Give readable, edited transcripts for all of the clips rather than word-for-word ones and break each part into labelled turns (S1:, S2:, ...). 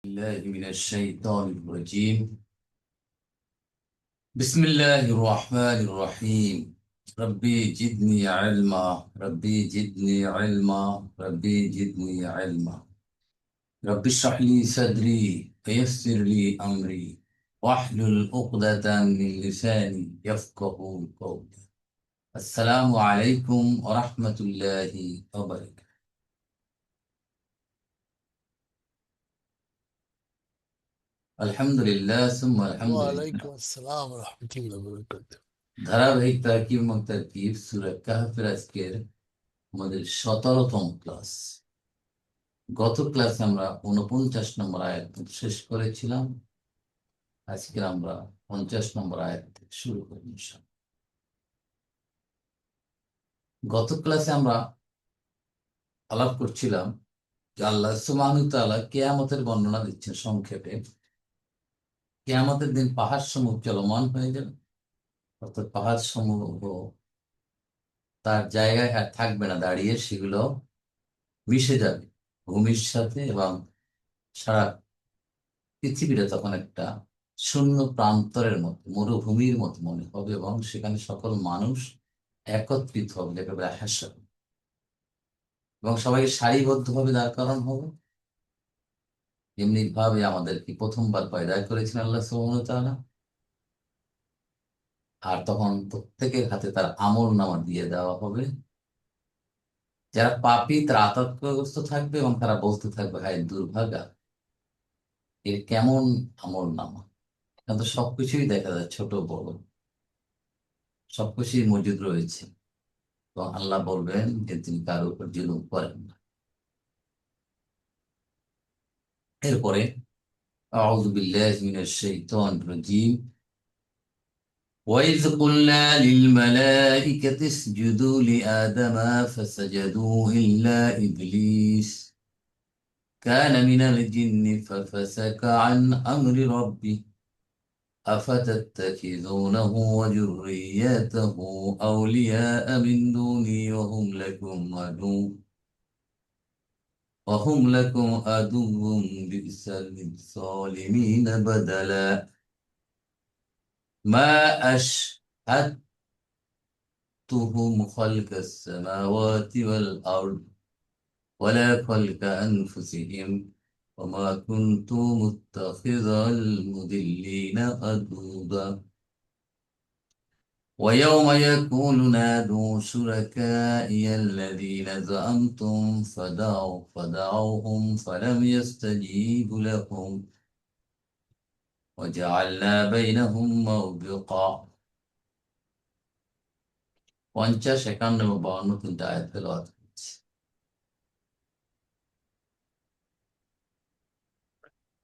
S1: الله من الشيطان الرجيم. بسم الله الرحمن الرحيم. ربي جدني علما، ربي جدني علما، ربي جدني علما. ربي اشرح لي صدري ويسر لي أمري واحلل عقدة من لساني يفقه قولي. السلام عليكم ورحمة الله وبركاته. الحمد لله ثم الحمد لله।
S2: ওয়ালাইকুম আসসালাম রহমতুল্লাহ বরকাত।
S1: ধারাবাহিক তারকিব এবং তারকিব সূরা কাহফের আজকের আমাদের 17তম ক্লাস। গত ক্লাসে আমরা 49 নম্বর আয়াত শেষ করেছিলাম। আজকে আমরা 50 নম্বর আয়াত থেকে শুরু করি ইনশাআল্লাহ। গত ক্লাসে আমরা আলাপ করছিলাম যে আল্লাহ সুবহানাহু ওয়া তাআলা কিয়ামতের বর্ণনা দিচ্ছেন সংক্ষেপে। কিয়ামতের দিন পাহাড় সমূহ চলমান হয়ে যাবে, অর্থাৎ পাহাড় সমূহ তার জায়গায় আর থাকবে না দাঁড়িয়ে, সেগুলো মিশে যাবে ভূমির সাথে, এবং সারা পৃথিবীটা তখন একটা শূন্য প্রান্তরের মতো, মরুভূমির মতো মনে হবে, এবং সেখানে সকল মানুষ একত্রিত হবে, একেবারে হাসর, এবং সবাই সারিবদ্ধভাবে দাঁড় করানো হবে। এমনি ভাবে আমাদেরকে প্রথমবার পয়দা করেছেন আল্লাহ সুবহানাহু ওয়া তাআলা। আর তখন প্রত্যেকের হাতে তার আমল নামা দিয়ে দেওয়া হবে। যারা পাপী তারা আতঙ্কগ্রস্ত থাকবে, এবং তারা বলতে থাকবে, হায় দুর্ভাগা, এর কেমন আমল নামা। কিন্তু সবকিছুই দেখা যায়, ছোট বড় সবকিছুই মজুদ রয়েছে। তো আল্লাহ বলবেন যে তিনি কারো উপর জুলুম করেন না। এরপরে আউযু বিল্লাহি মিনাশ শাইতানির রাজীম। وَإِذْ قُلْنَا لِلْمَلَائِكَةِ اسْجُدُوا لِآدَمَ فَسَجَدُوا إِلَّا إِبْلِيسَ كَانَ مِنَ الْجِنِّ فَفَسَقَ عَنْ أَمْرِ رَبِّهِ أَفَتَتَّخِذُونَهُ وَذُرِّيَّتَهُ أَوْلِيَاءَ مِنْ دُونِي وهم لكم عدو بئس للظالمين بدلا ما أشهدتهم خلق السماوات والأرض ولا خلق أنفسهم وما كنت متخذ المضلين عضدا ويوم يقول نادوا شركائي الذين زعمتم فدعوهم فلم يستجيبوا لهم وجعلنا بينهم موبقا। 50, 51 এবং 52 তিনটা আয়াত তেলাওয়াত করছি।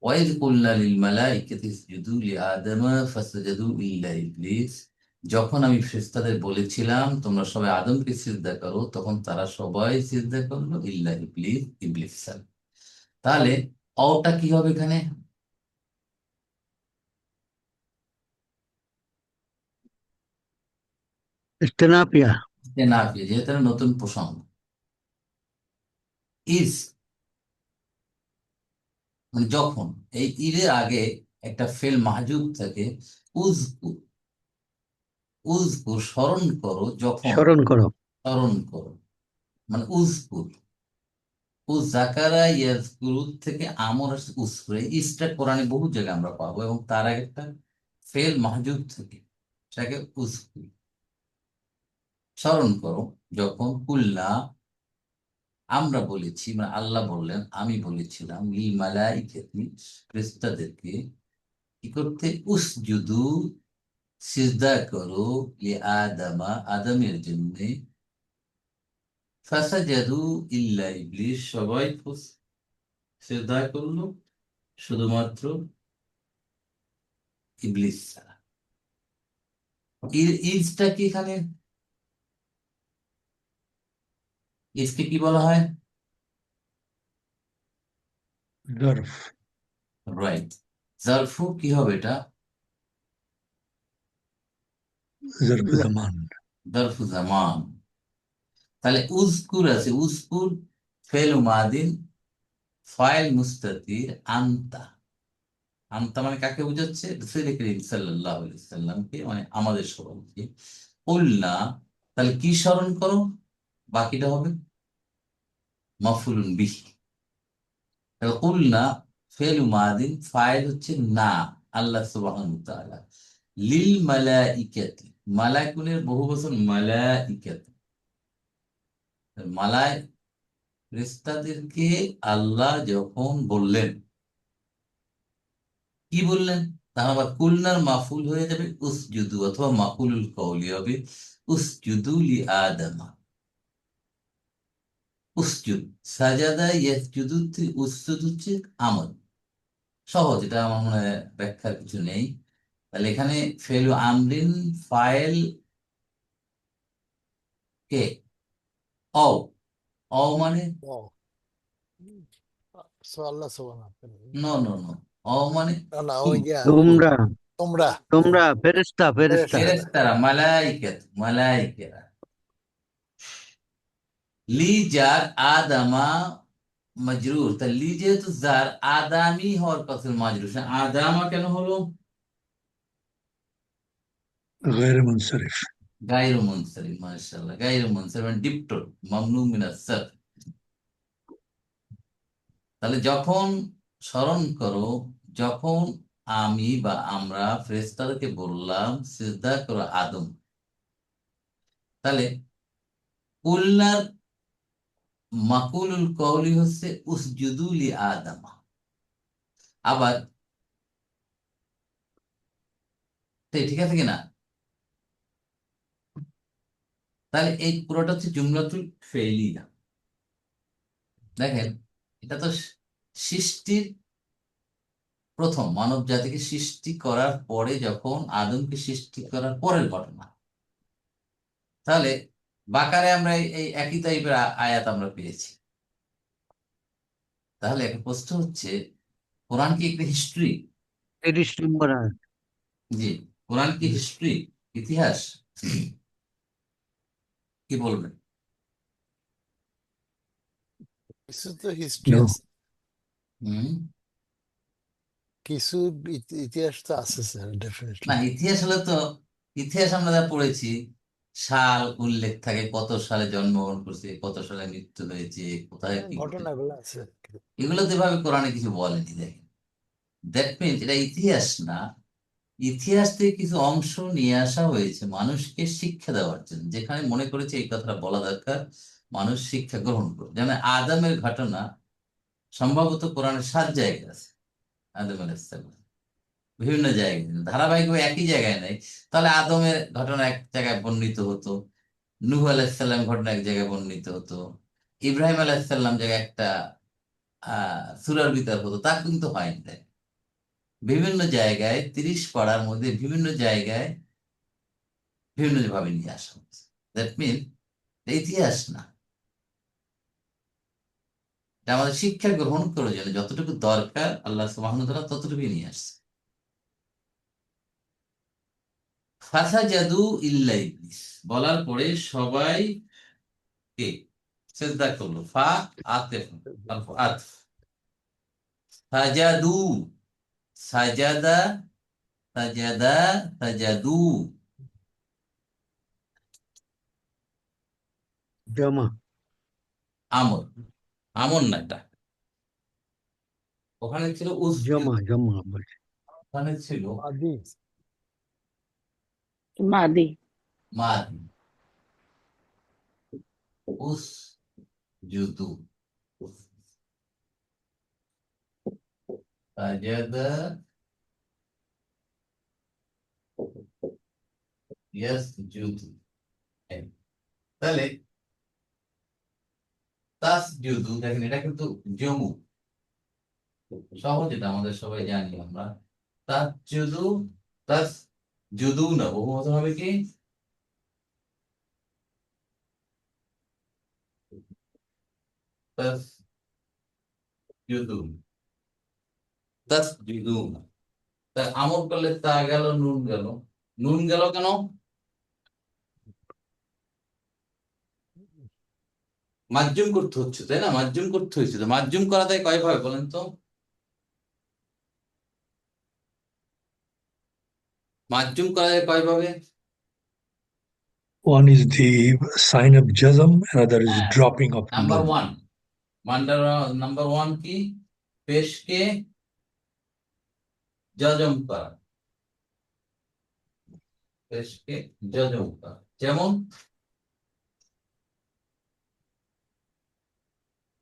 S1: ওয়াইদ কুলনা লিল মালাইকাতি ইসজুদু লিআদামা ফাসাজাদু ইল্লা ইবলিস। যখন আমি ফেরেশতাদের বলেছিলাম তোমরা সবাই আদমকে সিজদা করো, তখন তারা সবাই সিজদা করলো ইল্লা ইবলিস, ইবলিস ছাড়া। তাহলে অটা কি হবে এখানে?
S2: ইস্তেনাপিয়া।
S1: না, যেহেতু এটা নতুন প্রসঙ্গ। ইজ মানে যখন, এই ইরের আগে একটা ফেল মাহজুব থাকে। উজকুর, উজকুর স্মরণ করো, যখন
S2: স্মরণ করো।
S1: স্মরণ করো, মানে উজকুর। উজ জাকারা ইয়াজকুরু থেকে আমর আসছে উজকুর, এই ইসটা কোরআনে বহু জায়গায় আমরা পাবো, এবং তার আগে একটা ফেল মাহজুব থাকে, সেটাকে উজকুর। স্মরণ করো যখন কুলনা আমরা বলেছি, মানে আল্লাহ বললেন আমি বলেছিলাম, লিল মালাইকাতি ফেরেশতাদেরকে কি করতে, উসজুদু সিজদা করো, লি আদামা আদমের জন্য, ফাসাজাদু ইল্লা ইবলিস সবাই সিজদা করলো শুধুমাত্র ইবলিস ছাড়া। ইজটা কি এখানে, ইজকে কি বলা হয়?
S2: জরফ।
S1: রাইট। জারফু কি হবে এটা?
S2: জরফ জামান।
S1: জারফু জামান। তাহলে উজকুর আছে, উজকুর ফেল মাদিন ফাইল মুস্তাতির আন্তা। আন্তা মানে কাকে বোঝাচ্ছে? রাসূল করিম সাল্লাল্লাহু আলাইহি সাল্লামকে, মানে আমাদের সবাইকে। কুলনা, তাহলে কি স্মরণ করো? বাকিটা হবে মাফউলুন বিহি। তাহলে কুলনা ফেলু মাদিন, ফাইল হচ্ছে না, আল্লাহ সুবহানাহু ওয়া তাআলা। লিল মালাইকাতি, মালাকুলের বহু বচন মালাইকাতি। মালায় ফেরেশতাদেরকে আল্লাহ যখন বললেন, কি বললেন? তাহলে আবার কুলনার মাফুল হয়ে যাবে উসজুদু, অথবা মাফুলুল কওলি হবে উসজুদু লি আদমা। উসজুদ, সাজাদা ইয়াসজুদু, উসজুদ হচ্ছে আমল। সহজ, এটা আমার মনে হয় ব্যাখ্যার কিছু নেই। তাহলে এখানে ফেলু আমরিন, ফাইল কে? অও। অও মানে
S2: Wow. So Allah subhanahu wa ta'ala.
S1: No no no, অও মানে
S2: No, no,
S1: কি?
S2: oh yeah.
S3: তোমরা
S2: তোমরা
S3: তোমরা ফেরেশতা ফেরেশতা
S2: ফেরেশতা।
S1: ফেরেশতারা, মালাইকাত, মালাইকেরা। লি জার আদামা মজরুর, তা লি যেহেতু জার, আদামি হওয়ার কথা মাজরুর, আদামা কেন হলো?
S2: غير منصرف.
S1: গায়রু মুনসারিফ, মাশাআল্লাহ, গায়রু মুনসারিফ মানে ডিপটোর, মামনু মিনাস সারফ। তাহলে যখন স্মরণ করো, যখন আমি বা আমরা ফেরেশতাদেরকে বললাম সিজদা করো আদম, তাহলে কুলনার মাকুলুল কওলি হচ্ছে উসজুদু লি আদমা। আবার ঠিক আছে কিনা? তাহলে এই পুরোটা হচ্ছে জুমলাতুল ফেইলিয়া। দেখেন, এটা তো সৃষ্টির প্রথম, মানব জাতিকে সৃষ্টি করার পরে, যখন আদমকে সৃষ্টি করার পরের ঘটনা। তাহলে বাকারে আমরা এই একই টাইপের আয়াত আমরা পেয়েছি। তাহলে একটা প্রশ্ন হচ্ছে, কোরআন কি একটা হিস্ট্রি?
S3: 30 নম্বর আয়াত।
S1: জি, কোরআন কি হিস্ট্রি, ইতিহাস? কি বলবেন?
S2: কিছু তো হিস্ট্রি
S3: No.
S2: আছে,
S1: হুম।
S2: কিছু ইতিহাস তো আছে স্যার,
S1: না,
S2: ডেফিনেটলি।
S1: ইতিহাস হলে তো, ইতিহাস আমরা যা পড়েছি, সাল উল্লেখ থাকে, কত সালে জন্মগ্রহণ করছে, কত সালে মৃত্যু হয়েছে, কোথায় কি ঘটেছে।
S2: ঘটনাগুলো আছে।
S1: এগুলো তো এভাবে কোরআনে কিছু বলেনি। দেখেন, দ্যাট মিনস এটা ইতিহাস না। ইতিহাস থেকে কিছু অংশ নিয়ে আসা হয়েছে মানুষকে শিক্ষা দেওয়ার জন্য, যেখানে মনে করেছে এই কথাটা বলা দরকার, মানুষ শিক্ষা গ্রহণ করবে। যেমন আদমের ঘটনা সম্ভবত কোরআনের 7 জায়গায় আছে। আদম আলাইহিস সালাম বিভিন্ন জায়গায়, ধারাবাহিকভাবে একই জায়গায় নাই। তাহলে আদমের ঘটনা এক জায়গায় বর্ণিত হতো, নূহ আলাইহিসসালাম ঘটনা এক জায়গায় বর্ণিত হতো, ইব্রাহিম আলাইহিসসালাম জায়গায় একটা সূরার ভিতর হতো, তা কিন্তু হয়নি। দেখ, বিভিন্ন জায়গায় 30 পাড়ার মধ্যে বিভিন্ন জায়গায় বিভিন্ন ভাবে নিয়ে আসা হচ্ছে। দ্যাট মিন ইতিহাস না, এটা আমাদের শিক্ষা গ্রহণ করার জন্য যতটুকু দরকার আল্লাহ সুবহানাহু ওয়া তাআলা ততটুকুই নিয়ে আসছে। ফাসাজাদু ইল্লা ইবলিস বলার পরে সবাই কে সিজদা করলো। ফা আতিফ, হারফ আতফ। সাজাদু, সাজাদা, সাজাদা, সাজাদু।
S3: জমা
S1: আমর, আমর না এটা। ওখানে ছিল উসজুদ,
S3: জমা জমা বলছি।
S1: ওখানে ছিল
S2: আদি
S4: মাদি।
S1: মাদি। উসজুদু, সাজাদা, ইয়াসজুদু। তাহলে তাসজুদু, দেখেন এটা কিন্তু জমু, সহজ, এটা আমাদের সবাই জানি আমরা। তাসজুদু, তাসজুদু না, বহুবচন হবে কি? তাসজুদু, তাসজুদু না। তা আমল করলে তা গেল, নুন গেল। নুন গেল কেন? মাজ্জুম করতে হচ্ছে, তাই না? মাজ্জুম করতে হয়েছে, তো মাজ্জুম করা যায় কয় ভাবে বলেন তো? মাজ্জুম করা যায় কয় ভাবে?
S4: One is the sign of jazm, another is
S1: হ্যাঁ,
S4: dropping of
S1: number
S4: nun.
S1: One, number one কি? পেশকে জজম করা, পেশকে জজম করা। যেমন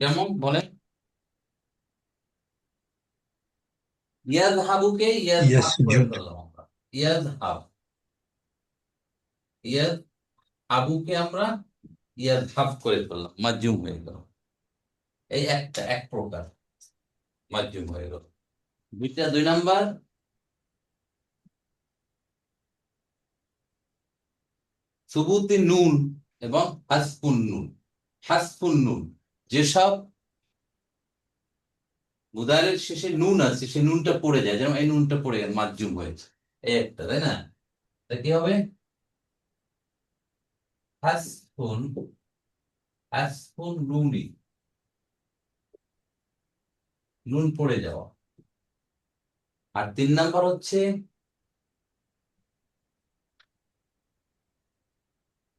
S1: যেমন বলেন, ইয়াজহাবুকে ইয়াজহাব করে
S4: Yasjud.
S1: ফেললাম আমরা। ইয়াজহাব, ইয়াজহাবুকে আমরা ইয়াজহাব করে ফেললাম, মাজ্জুম হয়ে গেল। এই একটা এক প্রকার মাজ্জুম হয়ে গেল। দুই নাম্বার, সুবুতি নুন এবং হাসফুন নুন। হাসফুন নুন, যেসব মুদারের শেষে নুন আছে সেই নুনটা পড়ে যায়, যেমন এই নুনটা পড়ে গেল, মাজ্জুম হয়েছে। এই একটা, তাই না? এটা কি হবে? হাসফুন, হাসফুন নুনি, নুন পড়ে যাওয়া। আর তিন নাম্বার হচ্ছে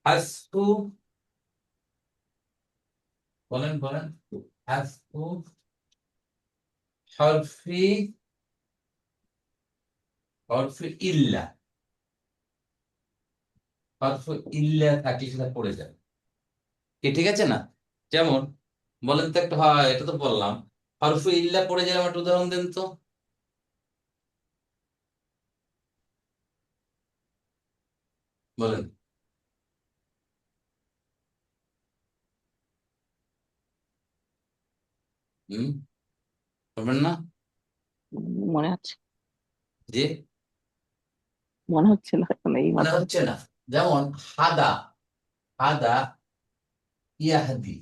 S1: হাসফু, বলেন বলেন, হাসফু হরফি, হরফি ইল্লা, হরফি ইল্লা থাকলে সেটা পড়ে যায়। কি ঠিক আছে না? যেমন বলেন তো একটা, হয় এটা তো বললাম, হরফি ইল্লা পড়ে যায়, আমার একটা উদাহরণ দেন তো। বলেন। হম, পারবেন না?
S5: মনে হচ্ছে,
S1: যে
S5: মনে হচ্ছে না এখন এই
S1: মনে
S5: মাত্র।
S1: হচ্ছে না। যেমন হাদা, হাদা ইয়াহদি,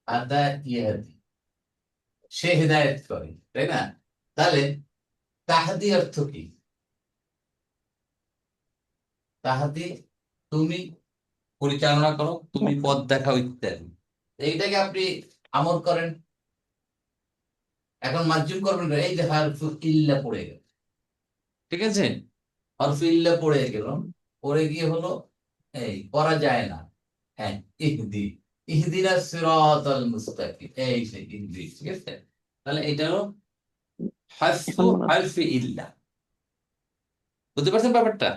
S1: হাদা ইয়াহদি, সে হেদায়েত করে, তাই না? তাহলে তাহাদি অর্থ কি? তাহাদি, তুমি পরিচালনা করো, তুমি পথ দেখাও, ইত্যাদি। এইটাকে আপনি আমল করেন, এখন মাজ্জুম করবেন না। এই যে হরফ ইল্লা পড়ে গেল, ঠিক আছে? হরফ ইল্লা পড়ে গেল, পড়ে গিয়ে হলো এই করা যায় না। হ্যাঁ, ইহদি, ইহদিনা সিরাতাল মুস্তাকিম, এই সেই ইহদি, ঠিক আছে? তাহলে এটা হলো হাসফু
S5: এখন মনে হচ্ছে।
S1: হরফি ইল্লা। বুঝতে পারছেন ব্যাপারটা?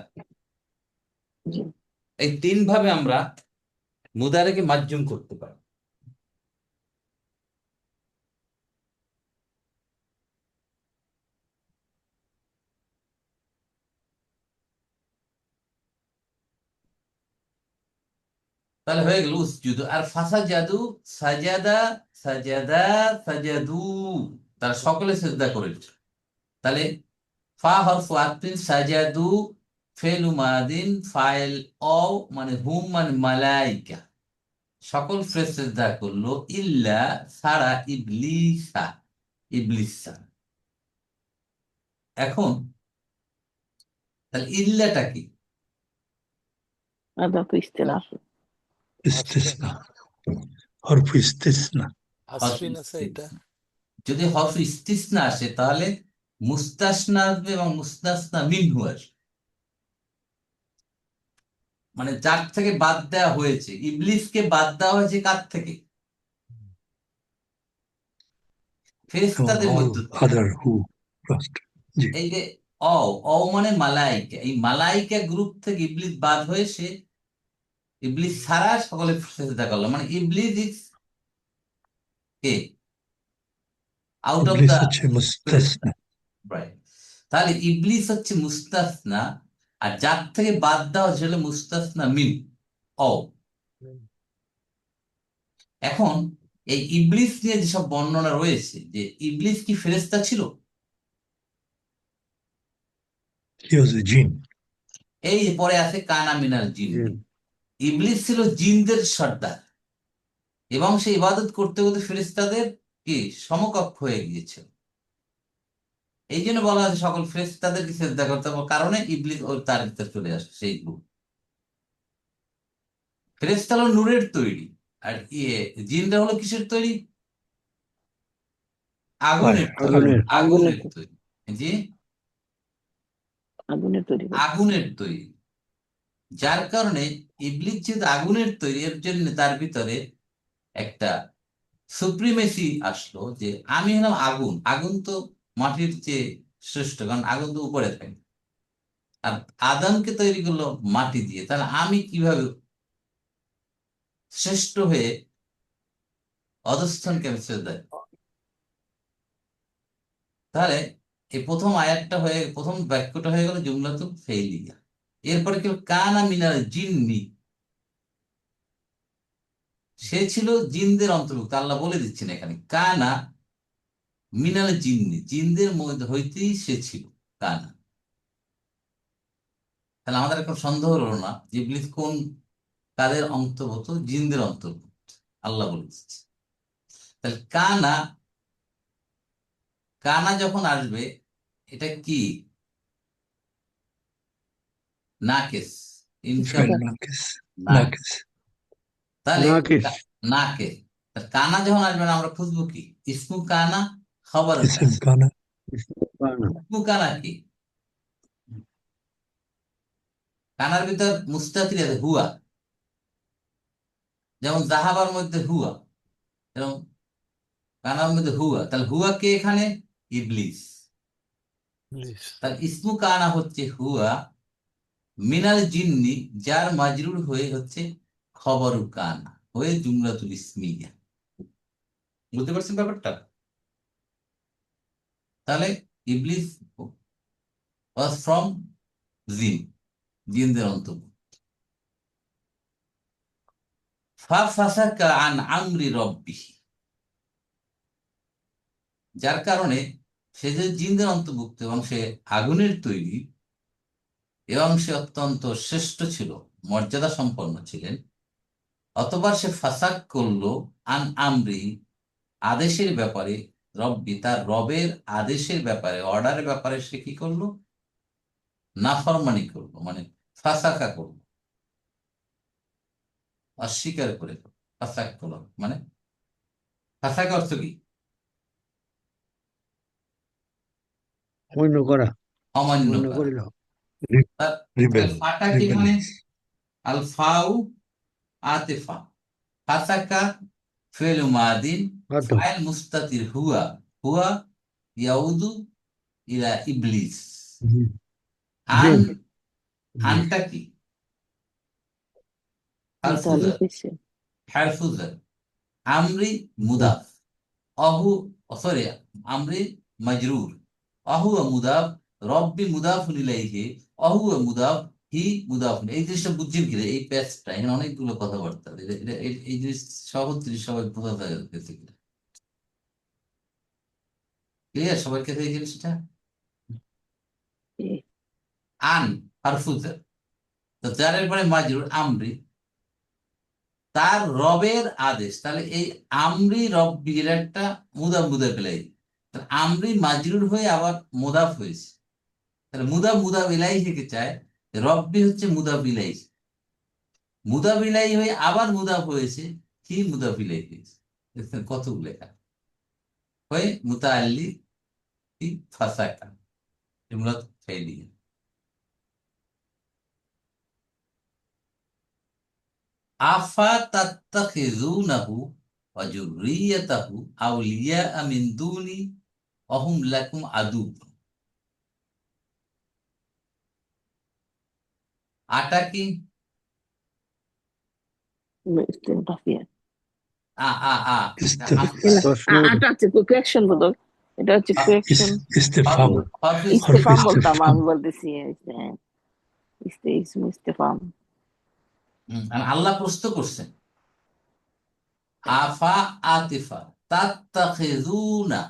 S5: জি।
S1: এই তিন ভাবে আমরা মুদারেকে মাজ্জুম করতে পারি। তাহলে হয়ে গেল উসজুদু। আর ফাসা জাদু, সাজাদা, সাজাদা, সাজাদু, তারা সকলে সিজদা করেছে। তাহলে ফা হরফু আতফিন, সাজাদু ফেলু মাদিন, ফাইল অ মানে হুম মানে মালাইকা, সকল ফেরেশতা সিজদা করলো, ইল্লা সারা, ইবলিসা, ইবলিসা। এখন তাহলে ইল্লাটা কি?
S5: আদা তো ইস্তেনাফ।
S4: Istisna. Harf istisna.
S1: হরফ
S2: আসফিন আছে এটা।
S1: ইস্তিসনা। যদি হরফ ইস্তিসনা আসে তাহলে মুস্তাসনা আসবে এবং মুস্তাসনা মিনহু আসবে, মানে যার থেকে বাদ দেওয়া হয়েছে। ইবলিসকে বাদ দেওয়া হয়েছে কার থেকে?
S4: From
S1: ফেরেশতাদের
S4: all
S1: মধ্য থেকে।
S4: other who crossed. জি।
S1: এই যে অ, অ মানে মালাইকা, এই মালাইকা গ্রুপ থেকে ইবলিস বাদ হয়ে সে, ইবলিস ছাড়া সকলে সিজদা করলো, মানে ইবলিস ইজ কে? আউট অফ
S4: ইবলিস
S1: দা
S4: হচ্ছে
S1: ফেরেশতা,
S4: মুস্তাসনা।
S1: রাইট? তাহলে ইবলিস হচ্ছে মুস্তাসনা, আর যার থেকে বাদ দেওয়া হয়েছে হলো মুস্তাসনা মিন, অ। এখন এই ইবলিস নিয়ে যেসব বর্ণনা রয়েছে, যে ইবলিস কি ফেরেশতা ছিল?
S4: He was a jinn.
S1: এই যে পরে আছে কানা মিনাল জিন,
S3: জিন।
S1: ইবলিস ছিল জিনদের সর্দার, এবং সে ইবাদত করতে করতে ফেরেশতাদের কি সমকক্ষ হয়ে গিয়েছিল। এই জন্য বলা হয়েছে সকল ফেরেশতাদেরকে সিজদা করতে হবে, কারণে ইবলিস ও তার ভিতরে চলে আসে সেই গ্রুপ। ফেরেশতা হলো নূরের তৈরি, আর জিনরা হলো কিসের তৈরি? আগুনের
S4: Fire.
S1: তৈরি।
S3: আগুনের।
S1: আগুনের তৈরি। জি,
S5: আগুনের তৈরি করে।
S1: আগুনের তৈরি। যার কারণে ইবলিস যেহেতু আগুনের তৈরি, এর জন্য তার ভিতরে একটা সুপ্রিমেসি আসলো যে আমি হলাম আগুন। আগুন তো মাটির চেয়ে শ্রেষ্ঠ, কারণ আগুন তো উপরে থাকে। আর আদমকে তৈরি করলো মাটি দিয়ে, তাহলে আমি কিভাবে শ্রেষ্ঠ হয়ে অধঃস্থনকে আমি দেয়? তাহলে এই প্রথম আয়াতটা হয়ে, প্রথম বাক্যটা হয়ে গেল জুমলাতুল ফেইলিয়া। এরপরে কেউ কানা মিনাল জিন্নি, সে ছিল জিনদের অন্তর্ভুক্ত। আল্লাহ বলে দিচ্ছেন এখানে কানা মিনাল জিন্নি, জিনদের মধ্যে হইতেই সে ছিল কানা। তাহলে আমাদের এখন সন্দেহ হলো না যে ইবলিস কোন কাদের অন্তর্ভুক্ত? জিনদের অন্তর্ভুক্ত। আল্লাহ বলে দিচ্ছে। তাহলে কানা, কানা যখন আসবে এটা কি? নাকেস, ইনকাম
S4: File Nakis.
S1: না।
S4: Nakis.
S1: তাহলে
S3: নাকিস।
S1: নাকে, তাহলে কানা যখন আসবে না আমরা খুঁজবো কি? ইসমু কানা, খবর কানা।
S4: Isim Kana.
S1: ইসমু কানা কি? কানার ভিতর মুস্তাতির আছে হুয়া, যেমন জাহাবার মধ্যে হুয়া, যেমন কানার মধ্যে হুয়া। তাহলে হুয়া কে এখানে? ইবলিস।
S2: প্লিজ।
S1: তাহলে ইসমু কানা হচ্ছে হুয়া মিনাল জিন্নি, যার মাজরুর হয়ে হচ্ছে খবর কানা, হয়ে জুমলাতুল ইসমিয়া। বুঝতে পারছেন ব্যাপারটা? তাহলে ইবলিস ওয়াজ ফ্রম জিন, জিনদের অন্তর্ভুক্ত। ফাসাকা আন আমরি রব্বিহি, যার কারণে সে যে জিনদের অন্তর্ভুক্ত এবং সে আগুনের তৈরি এবং সে অত্যন্ত শ্রেষ্ঠ ছিল, মর্যাদা সম্পন্ন ছিলেন, অথবা সে ফাসাক করলো আন আমরি, আদেশের ব্যাপারে, রব্বি তার রবের আদেশের ব্যাপারে, অর্ডারের ব্যাপারে সে কি করলো? নাফরমানি করলো, মানে ফাসাকা করলো, অস্বীকার করে ফাসাক করলো। মানে ফাসাক অর্থ কি?
S3: অমান্য করা।
S1: অমান্য
S3: অমান্য
S1: করা।
S3: করিল।
S4: Rebel.
S1: ফাটা কি এখানে?
S4: Rebellious.
S1: আল ফাউ আতিফা, ফাসাকা ফেল মাদিন,
S3: ফাটো।
S1: ফাইল মুস্তাতির হুয়া, হুয়া ইয়াউদু ইলা ইবলিস।
S3: জি।
S1: আন,
S3: জি।
S1: আনটা কি?
S5: মুতাআল্লিফ এসে।
S1: হারফুজার, আমরি মুদাফ, অহু, সরি, আমরি মাজরুর, অহু মুদাফ, রব্বি মুদাফুন ইলাইহি, অহু মুদাফ, হি মুদাফুন। এই জিনিসটা বুঝছেন কিনা? এই প্যাচটা এখানে অনেকগুলো কথাবার্তা, এই জিনিস সহজ জিনিস, সবাই বোঝা গেছে কিনা? ক্লিয়ার সবার কাছে এই জিনিসটা? আন হারফুজার, তো যারের পরে মাজরুর আমরি, তার রবের আদেশ। তাহলে এই আমরি রব্বির একটা মুদাফ মুদাফ ইলাইহি, আমরি মাজরুর হয়ে আবার মুদাফ হয়েছে। তাহলে মুদাফ মুদাফ ইলাইহি থেকে চায়, রব্বি হচ্ছে মুদাফ ইলাইহি, মুদাফ ইলাইহি হয়ে আবার মুদাফ হয়েছে, কি মুদাফ ইলাইহি হয়েছে। দেখছেন কতগুলো লেখা হয়ে মুতাআল্লি কি ফাসাকা, জুমলা ফাইলিয়া। আফা তাত্তাখিযুনাহু ওয়া যুররিয়াতাহু আউলিয়া মিন দুনি ওয়া হুম লাকুম আদু। আটা কি?
S5: ইস্তেফামিয়া।
S1: আ আ আ
S3: প্রশ্ন।
S5: আটা হচ্ছে কোয়েকশন বোধক, এটা হচ্ছে কোয়েকশন।
S4: Istifham.
S5: ইস্তেফাম
S4: Harf
S5: বলতাম,
S4: istifham.
S5: আমি বলতেছি ইস্তেফাম।
S1: আল্লাহ প্রশ্ন করছেন আফা আতিফা তাত্তাখিযুনা,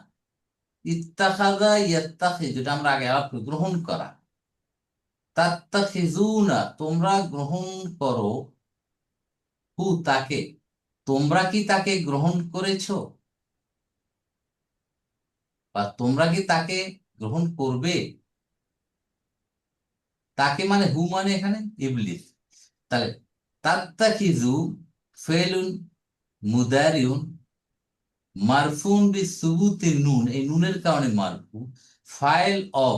S1: ইত্তাখাযা ইয়াত্তাখিযু, যেটা আমরা আগে আলাপ করি, গ্রহণ করা। তাত্তাখিযুনা তোমরা গ্রহণ করো, হু তাকে, তোমরা কি তাকে গ্রহণ করেছো, বা তোমরা কি তাকে গ্রহণ করবে? তাকে মানে হু মানে এখানে ইবলিস। তাহলে তাত্তাখিজু ফেলুন মুদারিউন মারফুন বি সুবুতে নুন, এই নুনের কারণে মারফু। ফাইল অও,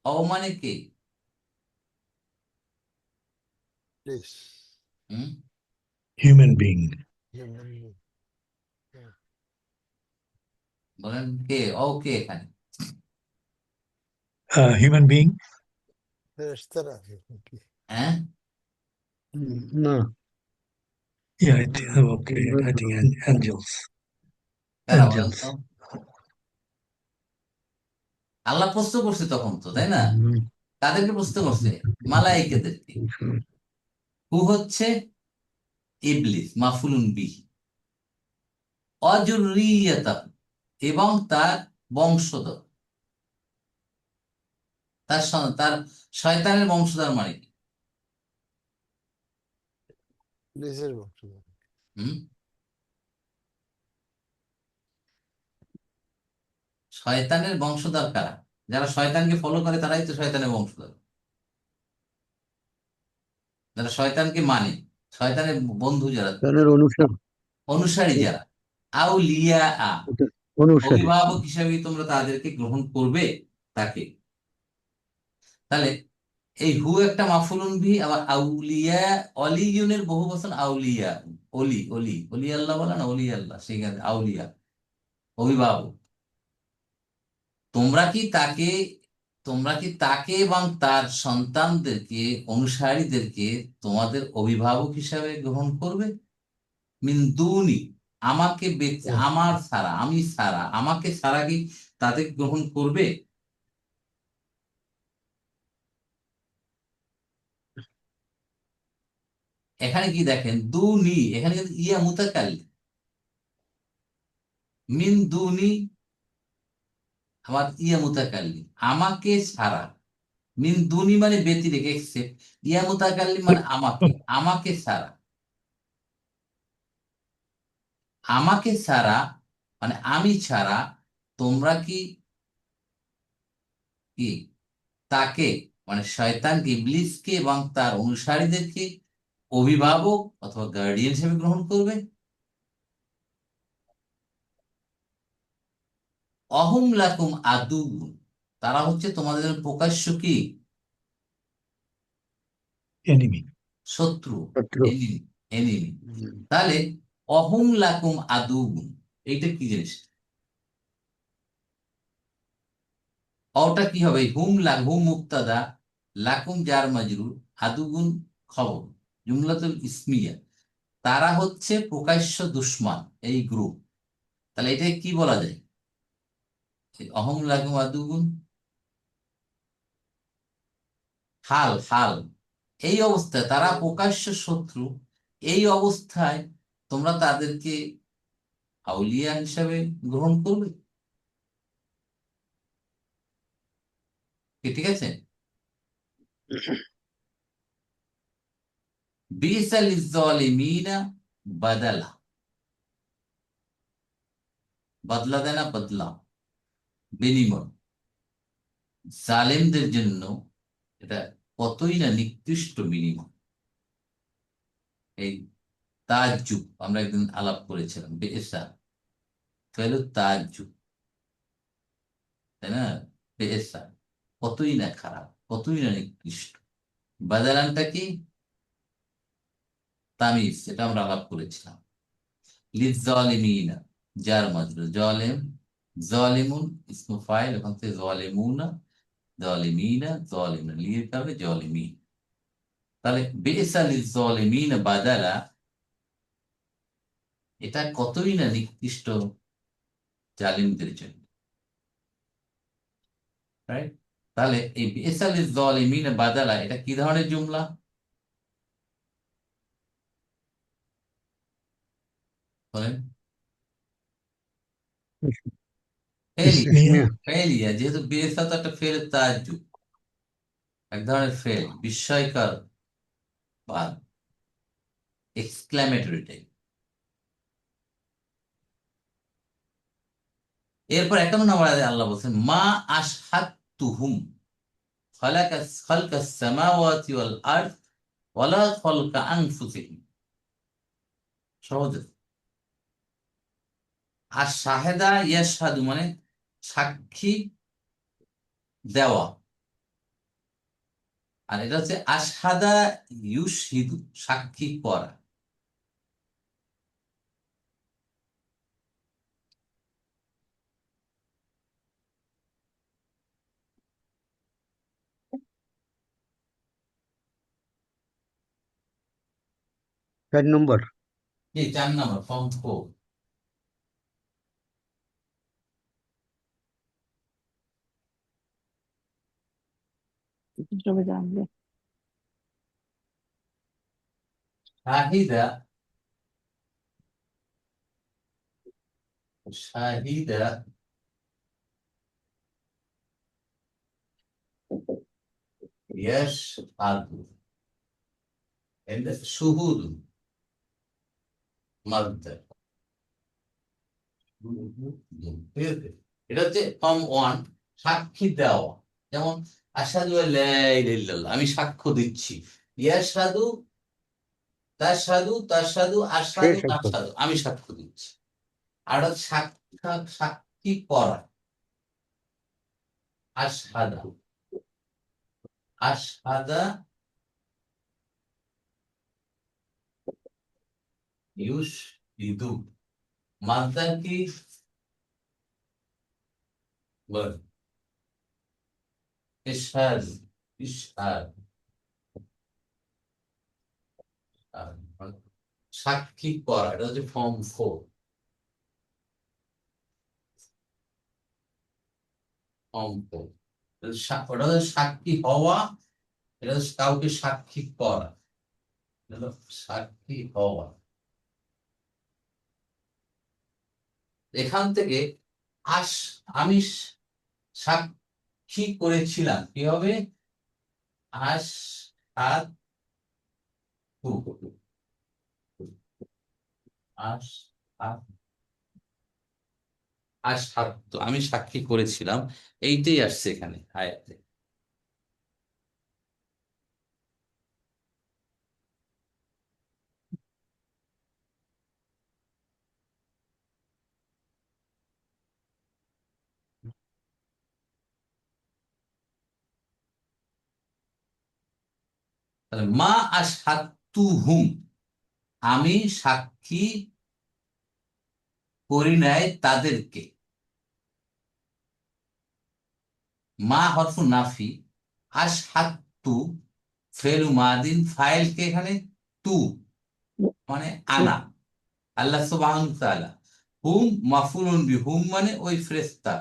S1: অও মানে কে?
S2: Please.
S1: Hmm?
S4: human being,
S2: Human being. Yeah.
S1: বলেন কে? অও কে এখানে?
S4: human being,
S2: ফেরেশতারা কি?
S1: হ্যাঁ,
S3: না
S4: yeah, okay, I think angels,
S1: কারা বলেন
S4: angels,
S1: তো? আল্লাহ প্রশ্ন করছে তখন তো, তাই না? কাদেরকে প্রশ্ন করছে? মালায়েকাদেরকে। হু হচ্ছে ইবলিস, মাফুলুন বিহি। অজুরিয়াতা, এবং তার বংশধর, তার শয়তানের বংশধর মানে কি?
S2: প্লিজের বক্তব্য।
S1: হুম? শয়তানের বংশধর কারা? যারা শয়তানকে ফলো করে তারাই তো শয়তানের বংশধর। যারা শয়তানকে মানে, শয়তানের বন্ধু যারা,
S3: তাদের
S1: অনুসারী যারা, আউলিয়া আ,
S3: অনুসারী।
S1: অভিভাবক হিসাবে তোমরা তাদেরকে গ্রহণ করবে তাকে। তাহলে এই হু একটা মাফুলুন বি, আবার আউলিয়া, অলিয়ুনের বহু বচন আউলিয়া, অলি অলি অলি আল্লাহ বলে না, অলি আল্লাহ, সেখানে আউলিয়া অভিভাবক। তোমরা কি তাকে তোমরা কি তাকে এবং তার সন্তানদেরকে, অনুসারীদেরকে তোমাদের অভিভাবক হিসাবে গ্রহণ করবে? মিন দুনি, আমাকে আমার ছাড়া, আমি ছাড়া, আমাকে ছাড়া কি তাদের গ্রহণ করবে? এখানে কি দেখেন, দুনি, এখানে কিন্তু ইয়া মুতাকাল্লিম। মিন দুনি, আমার ইয়া মুতাকাল্লিম, আমাকে ছাড়া। মিন দুনি মানে ব্যতিরেক, এক্সেপ্ট। ইয়া মুতাকাল্লিম মানে আমাকে, আমাকে ছাড়া। আমাকে ছাড়া মানে আমি ছাড়া তোমরা কি কি তাকে, মানে শয়তানকে, ইবলিসকে এবং তার অনুসারীদেরকে অভিভাবক অথবা গার্ডিয়ান হিসেবে গ্রহণ করবে? অহুম লাকুম আদু, তারা হচ্ছে তোমাদের জন্য প্রকাশ্য কি?
S4: enemy,
S1: শত্রু,
S3: শত্রু।
S1: Enemy, enemy. তাহলে অহুম লাকুম আদু, এইটা কি জিনিস? অটা কি হবে? হুম মুক্তাদা, লাকুম জার মাজরুর, আদুগুন খবর, জুমলাতুল ইসমিয়া। তারা হচ্ছে প্রকাশ্য দুশমন, এই গ্রুপ। তাহলে এটা কি বলা যায়? অহম লাকুম আদুগুন, হাল হাল, এই অবস্থায় তারা প্রকাশ্য শত্রু। এই অবস্থায় তোমরা তাদেরকে আউলিয়া হিসাবে গ্রহণ করবে কি? ঠিক আছে। বিসা লিজ্জালিমিনা বাদালা, বদলা দেয় না, বদলা, বিনিময়। জালেমদের জন্য এটা কতই না নিকৃষ্ট বিনিময়। এই তাজ্জুব আমরা একদিন আলাপ করেছিলাম, বেএসা ফেলু তাজ্জুব, তাই না? বেএসা কতই না খারাপ, কতই না নিকৃষ্ট। বাদালানটা কি? তামিজ, এটা আমরা আলাপ করেছিলাম। লিজ্জালিমিনা, যার মাজরুর, জালেম, জালিমুন ইসমু ফাইল, ওখান থেকে জালিমুনা, জালিমিনা, জালিমুনা, লির কারণে জালিমিন। তাহলে বিইসা লিজ্জালিমিনা বাদালা, এটা কতই না নিকৃষ্ট জালিমদের জন্য, রাইট? তাহলে এই বিইসা লিজ্জালিমিনা বাদালা, এটা কি ধরনের জুমলা? বলেন। ফেলিয়া,
S4: ismiya,
S1: ফেলিয়া, যেহেতু বিইসা তো একটা ফেল তাজ্জুব, এক ধরনের ফেল, বিস্ময়কর বা এক্সক্লামেটরি টাইপ। এরপর 51 নম্বর আয়াতে আল্লাহ বলছেন, মা আশহাদতুহুম খালাকাস সামাওয়াতি ওয়াল আরদ ওয়ালা খলকা আনফুসিহিম, সহজে। আর শাহেদা ইয়াশহাদু মানে সাক্ষী দেওয়া, আর এটা হচ্ছে আশহাদা ইউশহিদু, সাক্ষী করা।
S3: চার নম্বর।
S1: কি 4 নম্বর ফর্ম 4।
S5: সবাই জানবে।
S1: শাহিদা, শাহিদা ইয়াশহাদু, এন্ড শুহুদু মাসদার। ঠিক আছে? এটা হচ্ছে ফর্ম 1, সাক্ষী দেওয়া। যেমন আশহাদু আল্লা ইলাহা ইল্লাল্লাহ, আমি সাক্ষ্য দিচ্ছি। ইয়াশহাদু, তাশহাদু, তাশহাদু,
S3: সে
S1: আশহাদু,
S3: সাক্ষ্য।
S1: আশহাদু, আমি সাক্ষ্য দিচ্ছি। আর হচ্ছে সাক্ষী করা, আশহাদা, আশহাদা ইউশহিদু, মাসদার কি বল? ইশহাদ, ইশহাদ, সাক্ষী করা, এটা হচ্ছে ফর্ম 4। ফর্ম 4 ওটা হচ্ছে সাক্ষী হওয়া, এটা হচ্ছে কাউকে সাক্ষী করা। এটা হলো সাক্ষী হওয়া। এখান থেকে আমি সাক্ষী করেছিলাম, কি হবে? আশহাদু, আশহাদু, আশহাদু, আমি সাক্ষী করেছিলাম। এইটাই আসছে এখানে আয়াতে। তাহলে মা আশহাদতুহুম, আমি সাক্ষী করি নাই তাদেরকে। মা হরফু নাফি, আশহাদতু ফেলু মাদিন, ফাইলকে এখানে তু মানে আনা, আল্লাহ সুবহানাহু ওয়া তাআলা। হুম মাফুলুন বি, হুম মানে ওই ফেরেশতা,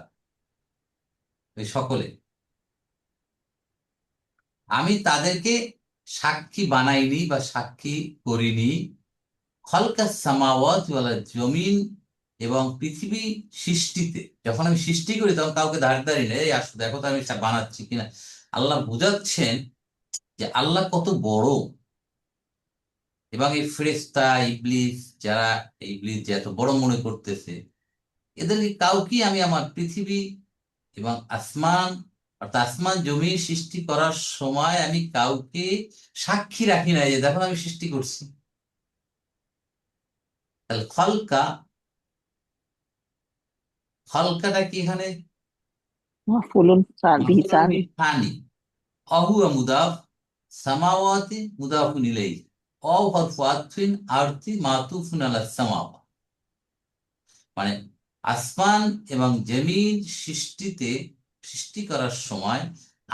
S1: ওই সকলে। আমি তাদেরকে সাক্ষী বানাইনি বা সাক্ষী করিনি। খলকাস সামাওয়াত ওয়াল জমিন, এবং পৃথিবী সৃষ্টিতে। যখন আমি সৃষ্টি করি তখন কাউকে দাঁড় নেই, এই আসো দেখো তো আমি বানাচ্ছি কিনা। আল্লাহ বুঝাচ্ছেন যে আল্লাহ কত বড়। এবং এই ফেরেশতা ইবলিস, যারা ইবলিস যে এত বড় মনে করতেছে, এদেরকে কাউকে আমি আমার পৃথিবী এবং আসমান, অর্থাৎ আসমান জমি সৃষ্টি করার সময় আমি কাউকে সাক্ষী রাখি নাই যে দেখো আমি সৃষ্টি করছি। তাহলে খলকাটা কি এখানে?
S5: মাফুলুন বিহি সানি।
S1: ফানি, অহুয়া মুদাফ, সামাওয়াতি মুদাফুন ইলাইহি, অও হরফু আতফিন আরতি মাতুফুন আলা সামাওয়া। মানে আসমান এবং জমিন সৃষ্টি করার সময়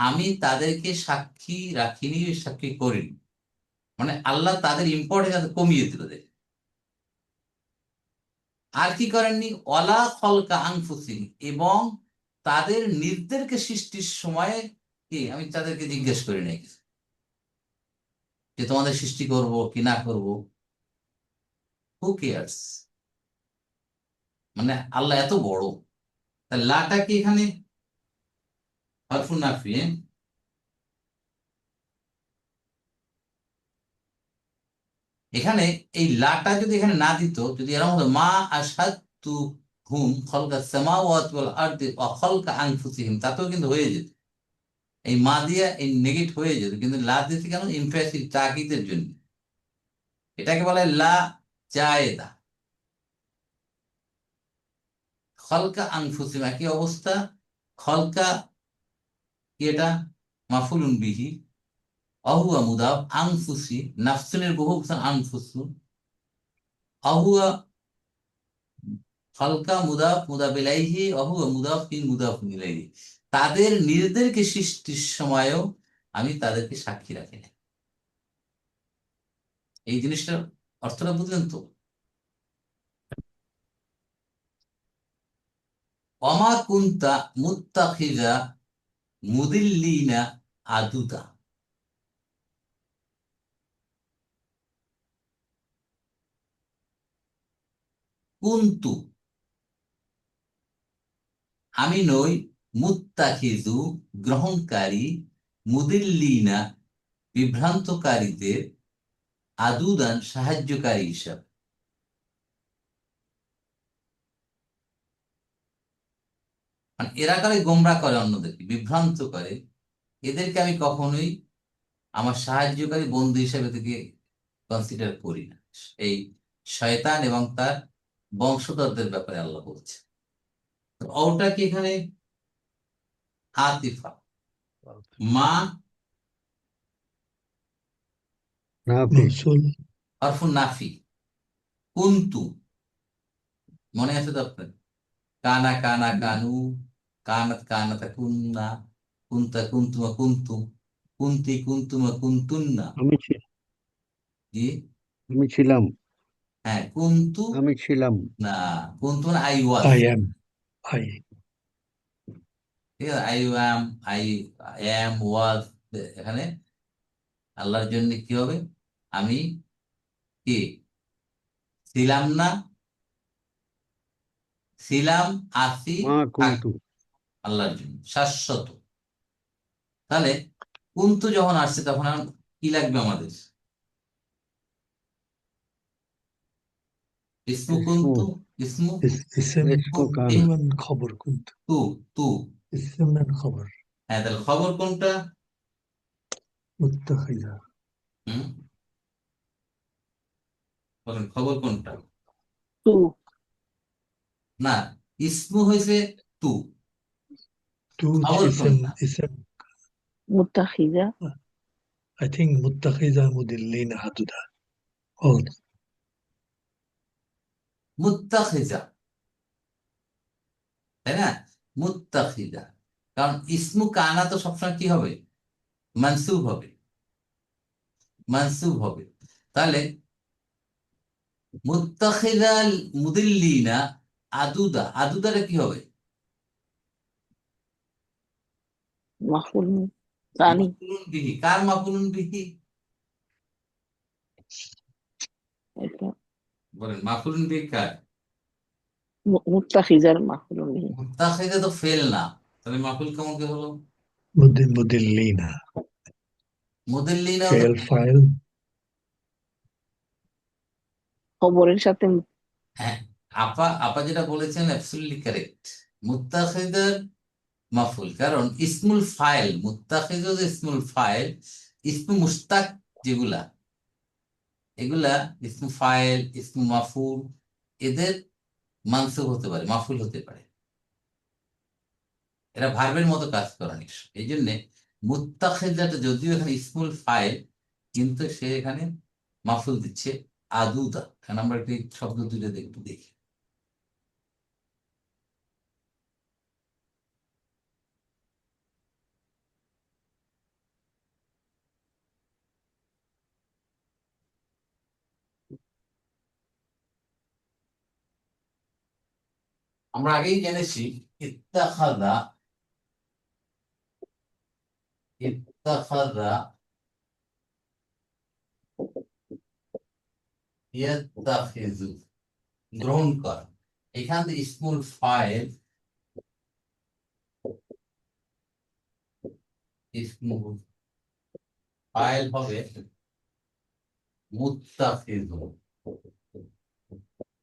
S1: আমি তাদেরকে সাক্ষী রাখিনি, সাক্ষী করিনি। মানে আল্লাহ তাদের ইম্পর্টেন্স কমিয়ে দিল। আর কি করেননি? ওয়ালা খলকা আনফুসিহিম, এবং তাদের নিজেদেরকে সৃষ্টির সময় কি আমি তাদেরকে জিজ্ঞেস করি নাই যে তোমাদের সৃষ্টি করব কি না করব। Who cares? মানে আল্লাহ এত বড়। তাহলে লাটা কি এখানে হরফুন নাফি? এখানে এই লাটা যদি এখানে না দিত, যদি এরকম হতো মা আশহাদতু হুম খলকা সামাওয়াতি ওয়াল আরদি ওয়া খলকা আনফুসিহিম, তাতেও কিন্তু হয়ে যেত। এই মা দিয়া এই নেগেট হয়ে যেত, কিন্তু লা দিয়েছে কেন? ইমপ্যাসিভ, তাকিদের জন্য। এটাকে বলে লা জায়েদা। খলকা আনফুসিম একই অবস্থা। খলকা কি এটা? মাফুলুন বিহি। অহুয়া মুদাফ, আনফুসি নাফসুনের বহু আনফুসু। অহুয়া খলকা মুদাফ মুদাফ ইলাইহি, অহুয়া মুদাফ ইন মুদাফুন ইলাইহি। তাদের নিজেদেরকে সৃষ্টির সময়ও আমি তাদেরকে সাক্ষী রাখি না। এই জিনিসটার অর্থটা বুঝলেন তো? অমা কুনতা মুত্তাখিযা মুদিল্লিনা আদুদা। কুনতু আমি নই, মুত্তাখিযু গ্রহণকারী, মুদিল্লিনা বিভ্রান্তকারীদের, আদুদান সাহায্যকারী হিসাবে। মানে এরা কারে গোমরা করে, অন্যদেরকে বিভ্রান্ত করে, এদেরকে আমি কখনোই আমার সাহায্যকারী বন্ধু হিসেবে থেকে কনসিডার করি না। এই শয়তান এবং তার বংশধরদের ব্যাপারে আল্লাহ বলছে। তো ওটা কি এখানে আতিফা? মা
S3: নাফি,
S4: موصول.
S1: হরফুন নাফি। কুন্তু মনে আছে তো আপনার? কানা কানা কানু, কানাত কানাতা কুন্না, কুন্তা কুন্তুমা কুন্তুম, কুন্তি কুন্তুমা কুন্তুন্না।
S3: আমি ছি-
S1: জি,
S3: আমি ছিলাম,
S1: হ্যাঁ কুন্তু।
S3: আমি ছিলাম।
S1: না, কুন্তু মানে I was.
S4: I am. I.
S1: ঠিক আছে, আই অ্যাম, আই অ্যাম, ওয়াজ। এখানে আল্লাহর জন্য কি হবে? আমি কি ছিলাম না, ছিলাম, আছি,
S3: মা কুন্তু,
S1: থাকবো আল্লাহর জন্য শাশ্বত। তাহলে কুন্তু যখন আসছে তখন আর কি লাগবে আমাদের? ইসমু
S3: ইসমু,
S1: কুন্তু, ইসমু
S4: اسم.
S3: ইসমু
S1: কি?
S3: কানা,
S4: من خبر كنت.
S1: তু, তু।
S4: اسم من خبر.
S1: হ্যাঁ, তাহলে খবর কোনটা?
S4: متخذة.
S1: হুম, বলেন খবর কোনটা?
S5: টু
S1: না, ইসমু হয়েছে তু,
S4: تو
S1: খবর
S4: اسم
S1: কোনটা?
S4: اسم.
S5: মুত্তাখিজা
S4: I think متخذة مدلين عددا. All.
S1: মুত্তাখিজা, তাই না? মুত্তাখিজা, কারণ ইসমু কানা তো সবসময় কি হবে? মানসুব হবে, মানসুব হবে। তাহলে মুত্তাখিজাল মুদিল্লিনা আদুদা, আদুদাটা কি হবে?
S5: মাফুল সানি
S1: মাফউলুন বিহি। কার মাফউলুন বিহি?
S5: এটা
S1: বলেন মাফউলুন বিহি কার?
S5: মুত্তাখিজার মাফুল বিহি
S1: মুত্তাখিজা তো ফেল না, তাহলে মাফউল কেমন কি হলো?
S4: مدلين.
S1: মুদিল্লিনা তো,
S4: فعل فاعل.
S5: খবরের সাথে
S1: হ্যাঁ, আপা আপা যেটা বলেছেন অ্যাবসলিউটলি কারেক্ট। মুত্তাখিজার মাফুল, কারণ ইসমুল ফাইল, মুত্তাখিজ ইসমুল ফাইল, ইসমু মুশতাক যেগুলা, এগুলা ইসমু ফাইল, ইসমু মাফুল, এদের মানসুব হতে পারে, মাফুল হতে পারে। এরা ভার্বের মতো কাজ করা নিস, এই জন্যে মুত্তাখিজাটা যদিও এখানে ইসমুল ফাইল, কিন্তু সে এখানে মাফুল দিচ্ছে আদুদা। এখন আমরা একটু এই শব্দ দুটো একটু দেখি। আমরা আগেই জেনেছি ইত্তাখাযা, ইত্তাখাযা ইয়াত্তাখিযু গ্রহণ করা। এখানে ইসমুল ফাইল, ইসমুল ফাইল হবে মুত্তাখিযুন,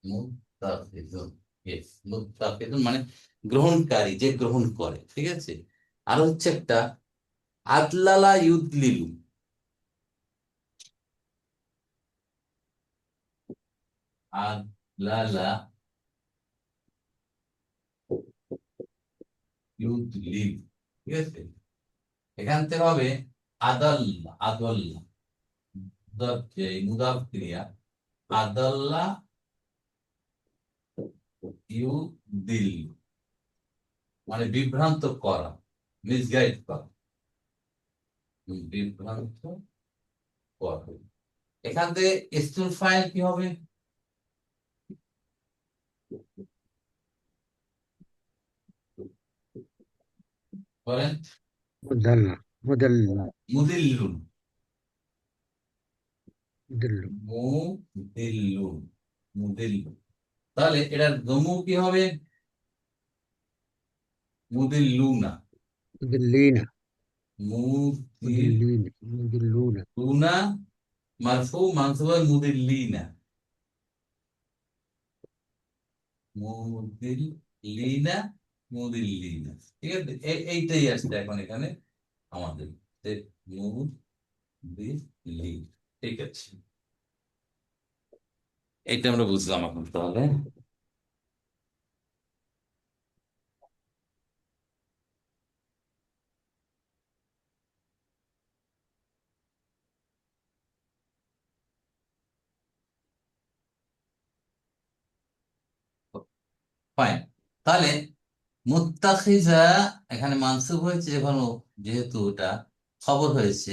S1: মুত্তাখিযুন। ইয়েস, মুত্তাখিযুন মানে গ্রহণকারী, যে গ্রহণ করে। ঠিক আছে, আর হচ্ছে একটা আদলালা ইউদলিলু, আদলালা ইউদলিলু, ঠিক আছে। এখান থেকে হবে আদাল্লা, আদাল্লা মুদাফ ক্রিয়া, আদাল্লা ইউদিল্লু, মানে বিভ্রান্ত করা, মিসগাইড করা, বিভ্রান্ত করা। এখান থেকে ইসমুল ফাইল কি হবে? বলেন।
S3: مدلل مدلل
S1: মুদিল্লুন,
S3: مدلل
S1: মুদিল্লুন, মুদিল্লুন। তাহলে এটার দমু কি হবে? মুদিল্লুনা,
S3: مدلين
S1: মুদিল্লুনা,
S3: مدلين مدلون
S1: মারফু মানসুব মুদিল্লিনা, মুদিল্লিনা, মুদিল্লিনা, ঠিক আছে। এইটাই আসছে এখন এখানে আমাদের, যে মুদিল্লিন, ঠিক আছে। এইটা আমরা বুঝলাম এখন তাহলে। ফাইন। তাহলে মুত্তাখিজা এখানে মানসুব হয়েছে যখন, যেহেতু এটা খবর হয়েছে।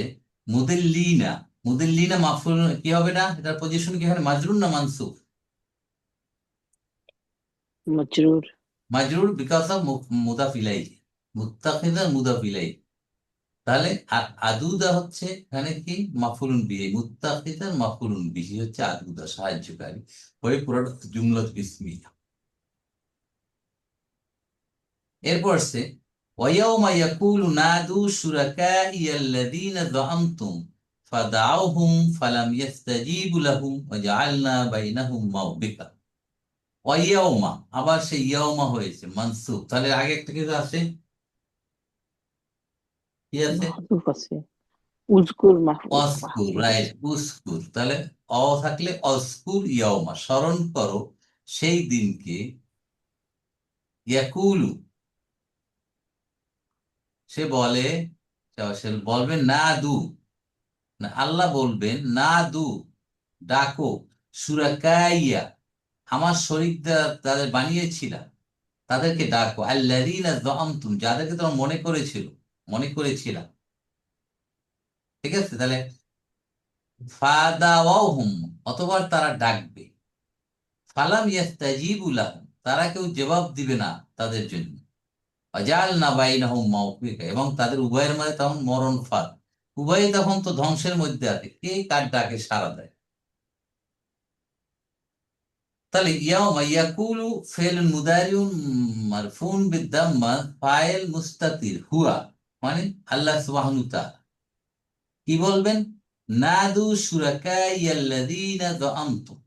S1: মুদিল্লিনা, মুদিল্লিনা মাফুল কি হবে না? এটার পজিশন কি এখানে মাজরুর না মানসুব?
S5: مجرور
S1: মাজরুর, বিকজ অফ মুদাফ ইলাইহি, মুত্তাখিজা মুদাফ ইলাইহি। তাহলে আদুদা হচ্ছে এখানে কি মাফুলুন বিহি, মুত্তাখিজার মাফুলুন বিহি হচ্ছে আদুদা, সাহায্যকারী হয়ে পুরো জুমলাত ইসমিয়া। এরপর সে ওয়ায়াউমা ইয়াকুলু নাদু শুরাকাইয়াল্লাযীনা যাআমতুম ফাদাউহুম ফালাম ইস্তাজীবু লাহুম ওয়াজআলনা বাইনাহুম মাওবিকা। ওয়ায়াউমা, আবার সেই ইয়াউমা হয়েছে মানসুব। তাহলে আগে একটা কিছু আছে, কি আছে?
S5: محذوف আছে উজকুর
S1: অস্কুর,
S5: মাহফুজ
S1: রাইট,
S5: আছে
S1: উস্কুর। তাহলে অ থাকলে অস্কুর ইয়াউমা, স্মরণ করো সেই দিনকে। ইয়াকুলু, সে বলে, সে বলবে না দু, না আল্লাহ বলবেন না দু, ডাকো, সুরাকাইয়া, আমার শরীকরা তাদের বানিয়েছিলাম, তাদেরকে ডাকো, আল্লাযীনা যাআমতুম, যাদেরকে তোমরা মনে করেছিলাম, ঠিক আছে। তাহলে ফাদাওয়াহুম, অতঃপর তারা ডাকবে, ফালাম ইয়াস্তাজীবু লাহুম, তারা কেউ জবাব দিবে না তাদের জন্য, ওয়াজআলনা বাইনাহুম মাওবিকা, এবং তাদের উভয়ের মাঝে তখন মরণ ফাঁদ, উভয়ে তখন তো ধ্বংসের মধ্যে আছে, কে কার ডাকে সাড়া দেয়। তাহলে ইয়াউমা ইয়াকুলু ফেলুন মুদারিউন মারফুন বিদ্দাম্মা, ফাইল মুস্তাতির হুয়া, মানে আল্লাহ সুবহানাহু ওয়া তাআলা কি বলবেন? নাদু শুরাকাইয়াল্লাযীনা যাআমতুম।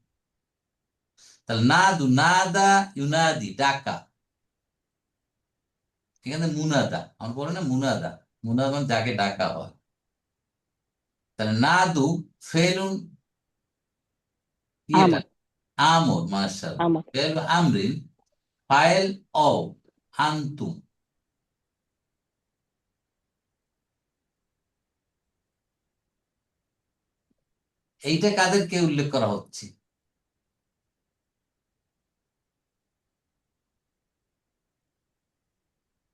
S1: তাহলে নাদু, নাদা ইউনাদি, ডাকা, এখানে মুনাদা, আমরা বলি না মুনাদা, মুনাদা মানে যাকে ডাকা হয়। তাহলে নাদু ফেলুন, কি এটা?
S5: আমর
S1: আমর, মাশাআল্লাহ,
S5: আমর
S1: ফেল আমরিন, ফাইল ও আনতুম। এইটা কাদেরকে উল্লেখ করা হচ্ছে?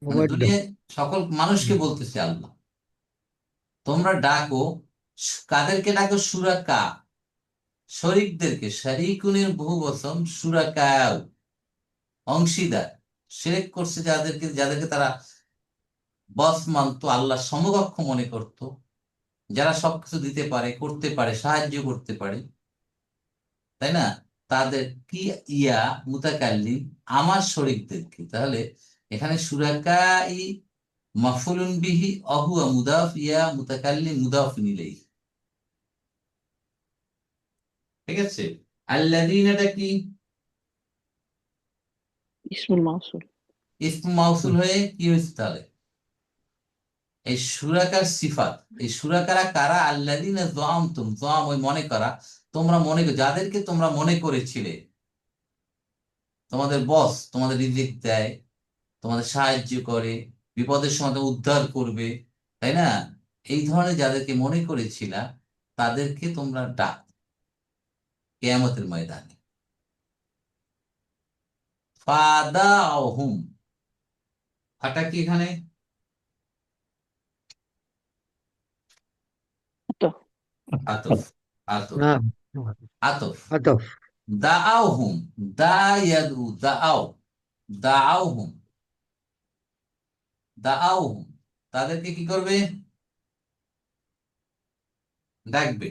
S1: মানে
S3: مودة
S1: দুনিয়ায় সকল মানুষকে বলতেছে আল্লাহ, তোমরা ডাকো, কাদেরকে ডাকো? সুরাকা, শরীকদেরকে, শারীকুনের বহু বচন, সুরাকাও, অংশীদার, শিরক করছে যাদেরকে, যাদেরকে তারা বস মানতো, আল্লাহ সমকক্ষ মনে করত, যারা সবকিছু দিতে পারে, করতে পারে, সাহায্য করতে পারে, তাই না? তাদের কি ইয়া মুতাকাল্লিম, আমার শরীকদেরকে। তাহলে এখানে সুরাকাই মাফুলুন বিহি অহুয়া মুদাফ, ইয়া মুতাকাল্লিম মুদাফিন ইলাইহি, ঠিক আছে। আল্লাযীনাটা কি?
S5: ইসমুল মাউসুল
S1: ইসমু মাউসুল হয়ে কি হয়েছে তাহলে? এই সুরাকার সিফাত, এই সুরাকারা কারা? আল্লাযীনা যাআমতুম, যাম ওই মনে করা, তোমরা মনে যাদেরকে তোমরা মনে করেছিলে তোমাদের বস তোমাদের রিজিক দেয়, তোমাদের সাহায্য করে, বিপদের সময় তোমাদের উদ্ধার করবে, তাই না? এই ধরনের যাদেরকে মনে করেছিলা তাদেরকে তোমরা ডাক কিয়ামতের ময়দানে। ফাদাউহুম, ফাটা কি এখানে?
S5: তো
S1: আতফ, আতফ,
S3: نعم
S1: আতফ।
S3: عطف
S1: দাআউহুম, দা ইয়াদু, দাআও, দাআউহুম, দাআউহুম, তাদেরকে কি করবে? ডাকবে,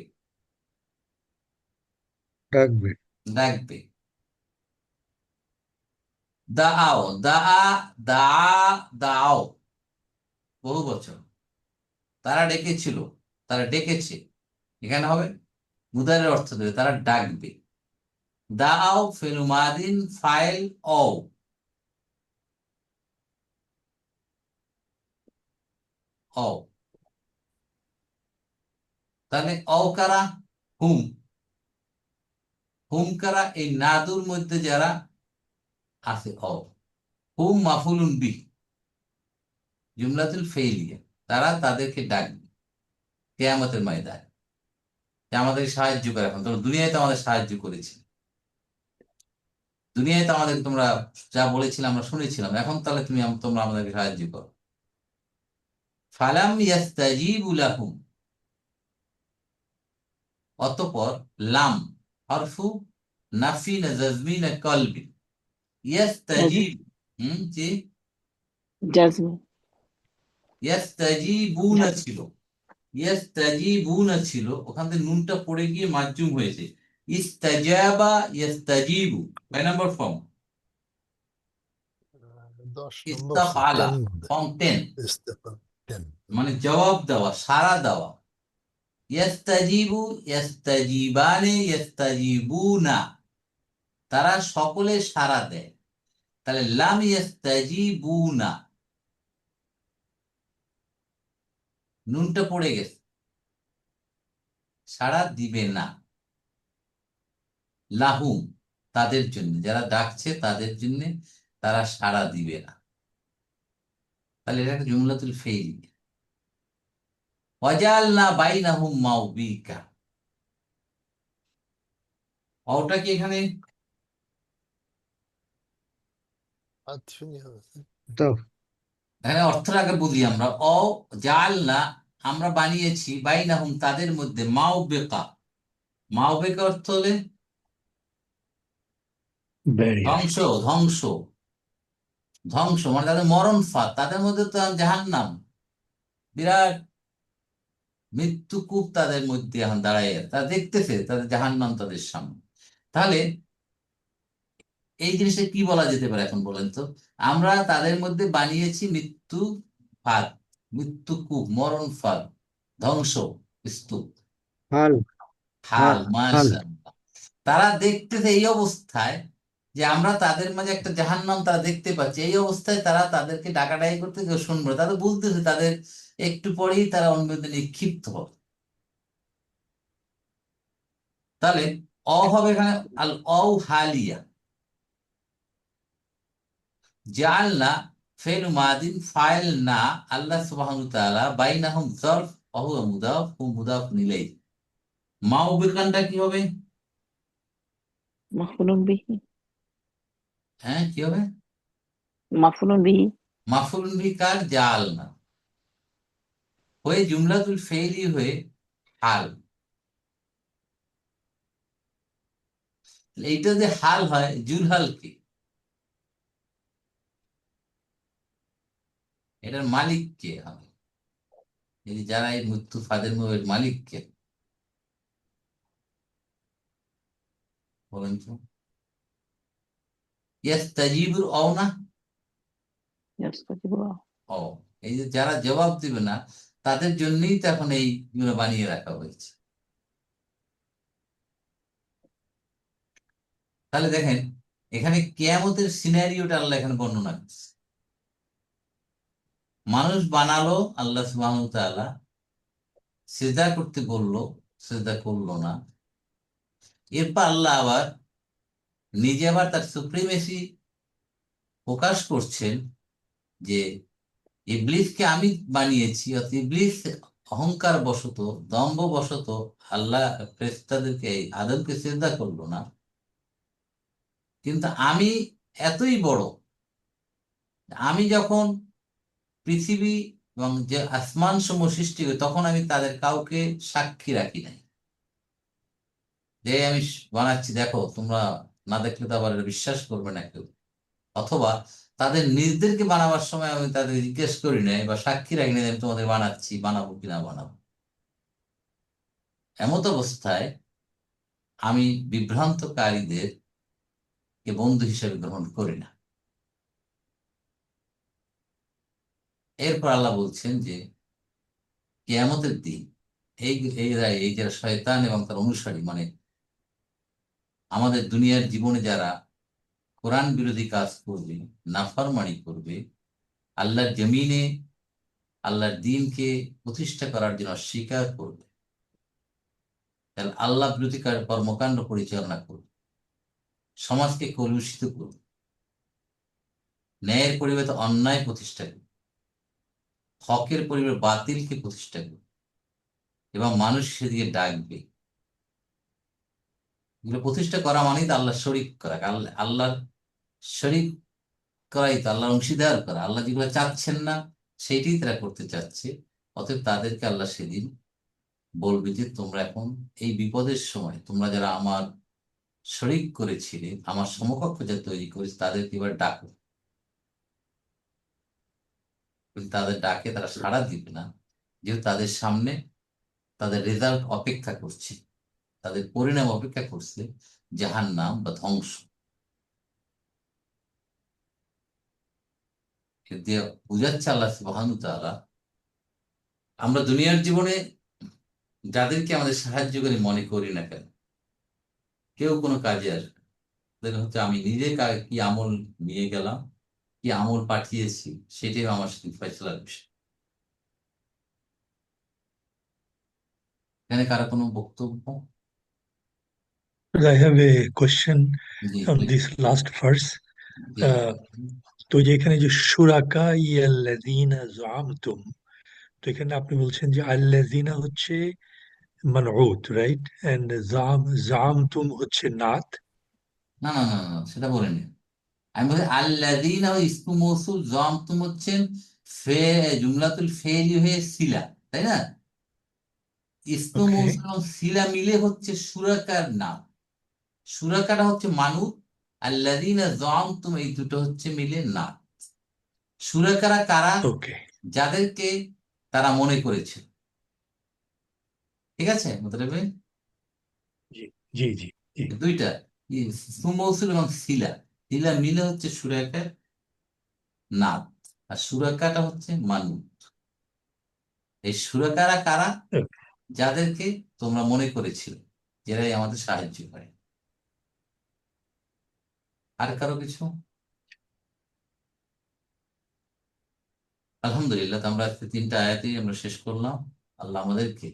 S3: ركبة
S1: ডাকবে। দাআও, দাআও বহু বচন। তারা ডেকেছিল, তারা ডেকেছে, এখানে হবে মুদারের অর্থ দেবে, তারা ডাকবে। দাআও ফিল মাদিন ফাইল অও, অও, তাহলে অও কারা? হুম, হুম কারা? এই নাদুর মধ্যে যারা আছে অও, হুম মাফুলুন বিহ, জুমলাতুল ফেইলিয়া, তারা তাদেরকে ডাকবে কিয়ামতের ময়দানে, যে আমাদের সাহায্য করে। এখন তোমরা দুনিয়ায় তো আমাদের সাহায্য করেছি, দুনিয়ায় তো আমাদের তোমরা যা বলেছিলে আমরা শুনেছিলাম, এখন তাহলে তোমরা আমাদেরকে সাহায্য করো। ফালাম ইয়াস্তাজিবু লাহুম, অতঃপর লাম হরফু নাফি না জাজমি না কলবি, ইয়াস্তাজিব, জি,
S5: জাজমি,
S1: ইয়াস্তাজিবুনা ছিল, ইয়াস্তাজিবুনা ছিল, ওখান থেকে নুনটা পড়ে গিয়ে মাজজুম হয়েছে। ইস্তাজাবা ইয়াস্তাজিবু, কয় নাম্বার ফর্ম?
S2: 10 নম্বর
S1: ইস্তাফআলা,
S2: 10 হবে।
S1: Form 10,
S2: Estevão 10।
S1: মানে জবাব দেওয়া, সাড়া দেওয়া। ইয়াস্তাজিবু, ইয়াস্তাজিবানে, ইয়াস্তাজিবুনা, তারা সকলে সাড়া দেয়। তাহলে লাম ইয়াস্তাজিবুনা, নুনটা পড়ে গেছে, সাড়া দিবে না। লাহুম, তাদের জন্য, যারা ডাকছে তাদের জন্য তারা সাড়া দিবে না। তাহলে এটা একটা জুমলাতুল ফেইল। ওয়াজালনা বাইনাহুম মাউবিকা, ওটা কি এখানে?
S2: আতফিনি হবে।
S3: عطف
S1: এখানে অর্থটা আগে বুঝি আমরা। অ জালনা, আমরা বানিয়েছি, বাইনাহুম তাদের মধ্যে, মাউবিকা, মাউবিকা অর্থ হলে
S4: barrier.
S1: ধ্বংস, ধ্বংস, ধ্বংস, মানে তাদের মরণ ফাঁদ, তাদের মধ্যে তো জাহান্নাম, বিরাট মৃত্যুকূপ তাদের মধ্যে এখন দাঁড়ায়, তারা দেখতেছে তাদের জাহান্নাম তাদের সামনে। তাহলে এই জিনিসটা কি বলা যেতে পারে এখন বলেন তো? আমরা তাদের মধ্যে বানিয়েছি মৃত্যু ফাঁদ, মৃত্যুকূপ, মরণ ফাঁদ, ধ্বংস স্তূপ,
S3: حال
S1: হাল,
S3: حال
S1: মাশাআল্লাহ। তারা দেখতেছে এই অবস্থায় যে আমরা তাদের মাঝে একটা জাহান্নাম তারা দেখতে পাচ্ছে, এই অবস্থায় তারা তাদেরকে ডাকাডাকি করতে কেউ শুনবে না। তারা বুঝতেছে তাদের একটু পরেই তারা অন্যদের নিক্ষিপ্ত হবে। তাহলে অ হবে এখানে আল অউ হালিয়া, জাআলনা ফেল মাদিন ফাইল না, আল্লাহ সুবহানাহু ওয়া তাআলা বাইনাহুম যরফ ওয়া হুয়া মুদাফ ও মুদাফুন ইলাইহি। মাউবিকানটা কি হবে?
S5: মাফুলুন বিহি,
S1: হ্যাঁ, কি হবে?
S5: মাফুলুন বিহি,
S1: মাফউলুন বিহি কার? জাআলনা, হয়ে জুমলাতুল ফেইলি হয়ে হাল। এইটা যে হাল হয়, জুলহাল কি? এটার মালিক কে হবে? এই যে যারা এই মৃত্যু ফাঁদের মালিক কে বলেন তো? ইয়াস্তাজিবুর অও না,
S5: ইয়াস্তাজিবু,
S1: ও, এই যে যারা জবাব দিবে না তাদের জন্যই তো এখন এইগুলো বানিয়ে রাখা হয়েছে। তাহলে দেখেন এখানে কিয়ামতের সিনারিওটা আল্লাহ এখানে বর্ণনা করছে। মানুষ বানালো, আল্লাহ সুবহানাহু ওয়া তাআলা সিজদা করতে বললো, সিজদা করলো না। এরপর আল্লাহ আবার নিজে আবার তার সুপ্রিমেসি প্রকাশ করছেন যে ইবলিসকে আমি বানিয়েছি, অর্থাৎ ইবলিস অহংকার বশত, দম্ভ বশত আল্লাহ ফেরেশতাদেরকে, আদমকে সিজদা করলো না। কিন্তু আমি এতই বড়, আমি যখন পৃথিবী এবং যে আসমান সমূহ সৃষ্টি করি, তখন আমি তাদের কাউকে সাক্ষী রাখি নাই যে আমি বানাচ্ছি, দেখো তোমরা না দেখলে তো আবার এটা বিশ্বাস করবে না কেউ। অথবা তাদের নিজেদেরকে বানাবার সময় আমি তাদের জিজ্ঞেস করি নাই বা সাক্ষী রাখি নাই যে আমি তোমাদের বানাচ্ছি, বানাবো কিনা বানাবো। এমত অবস্থায় আমি বিভ্রান্তকারীদের কে বন্ধু হিসেবে গ্রহণ করি না। এরপর আল্লাহ বলছেন যে কিয়ামতের দিন এই এই যারা শয়তান এবং তার অনুসারী, মানে আমাদের দুনিয়ার জীবনে যারা কোরআন বিরোধী কাজ করবে, নাফরমানি করবে, আল্লাহর জমিনে আল্লাহর দ্বীনকে প্রতিষ্ঠা করার জন্য অস্বীকার করবে, তাহলে আল্লাহ বিরোধী কর্মকাণ্ড পরিচালনা করবে, সমাজকে কলুষিত করবে, ন্যায়ের পরিবর্তে অন্যায় প্রতিষ্ঠা করবে, হকের পরিবর্তে বাতিলকে প্রতিষ্ঠা করবে এবং মানুষ সেদিকে ডাকবে। এগুলো প্রতিষ্ঠা করা মানেই তো আল্লাহ শরীক করা, আল্লাহর শরীক করাই তো আল্লাহর অংশীদার করা। আল্লাহ যেগুলো চাচ্ছেন না সেইটাই তারা করতে চাচ্ছে। অতএব তাদেরকে আল্লাহ সেদিন বলবে যে তোমরা এখন এই বিপদের সময় তোমরা যারা আমার শরীক করেছিলে, আমার সমকক্ষ যা তৈরি করেছে, তাদেরকে এবার ডাকো। কিন্তু তাদের ডাকে তারা সাড়া দিবে না, যেহেতু তাদের সামনে তাদের রেজাল্ট অপেক্ষা করছে, তাদের পরিণাম অপেক্ষা করছে জাহান্নাম বা ধ্বংস। এ দিয়ে বুঝাচ্ছে আল্লাহ সুবহানাহু ওয়া তাআলা আমরা দুনিয়ার জীবনে যাদেরকে আমাদের সাহায্যকারী মনে করি না কেন, কেউ কোনো কাজে আসবে না। দেখা হচ্ছে আমি নিজে কি আমল নিয়ে গেলাম, কি আমল পাঠিয়েছি, সেটাই আমার সাথে ফয়সালার বিষয়। এখানে কারো কোনো বক্তব্য?
S4: I have a question
S1: G
S4: on
S1: please.
S4: this last verse.
S1: জি
S4: তো যে এখানে যে শুরাকা ইয়াল্লাযীনা যাআমতুম, তো এখানে আপনি বলছেন যে আল্লাযীনা হচ্ছে মানউত, রাইট? এন্ড যাআমতুম হচ্ছে নাত।
S1: না না না না, সেটা বলিনি। আমি বলছি আল্লাযীনা ইসমু মৌসুল, যামতুম হচ্ছেন জুমলাতুল ফেলি হয়ে সিলা, তাই না? ইসমু
S4: ওকে,
S1: মৌসুল এবং সিলা মিলে হচ্ছে সুরাকার নাম। সুরাকাটা হচ্ছে মানুষ, আল্লাযীনা যামতুম এই দুটো হচ্ছে মিলে নাম। সুরাকারা কারা?
S4: ওকে,
S1: যাদেরকে তারা মনে করেছে। ঠিক আছে মতলবে
S4: জি জি জি জি।
S1: দুইটা ইসমু মৌসুল এবং সিলা, সিলা মিলে হচ্ছে সুরাকার নাম, আর সুরাকাটা হচ্ছে মানুষ। এই সুরাকারা কারা?
S4: Okay.
S1: যাদেরকে তোমরা মনে করেছিলে, যারাই আমাদের সাহায্য করে। আর কারো কিছু? আলহামদুলিল্লাহ, তো আমরা আজকে 3টা আয়াতেই আমরা শেষ করলাম। আল্লাহ আমাদেরকে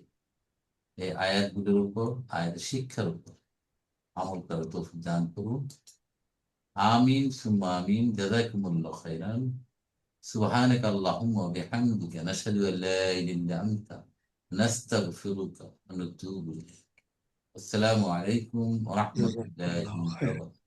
S1: এই আয়াতগুলোর উপর, আয়াতের শিক্ষার উপর আমল করার তৌফিক দান করুন। আমিন সুম্মা আমিন। জাযাকুমুল্লাহু খাইরান। সুবহানাকা আল্লাহুম্মা ওয়া বিহামদিকা নাশহাদু আল লা ইলাহা ইল্লা আনতা নাস্তাগফিরুকা ওয়া নাতুবু ইলাইক। আসসালামু আলাইকুম ওয়া রাহমাতুল্লাহি
S4: জাযাকুমুল্লাহু
S1: ওয়া
S4: খাইরান।
S1: বারাকাতুহু।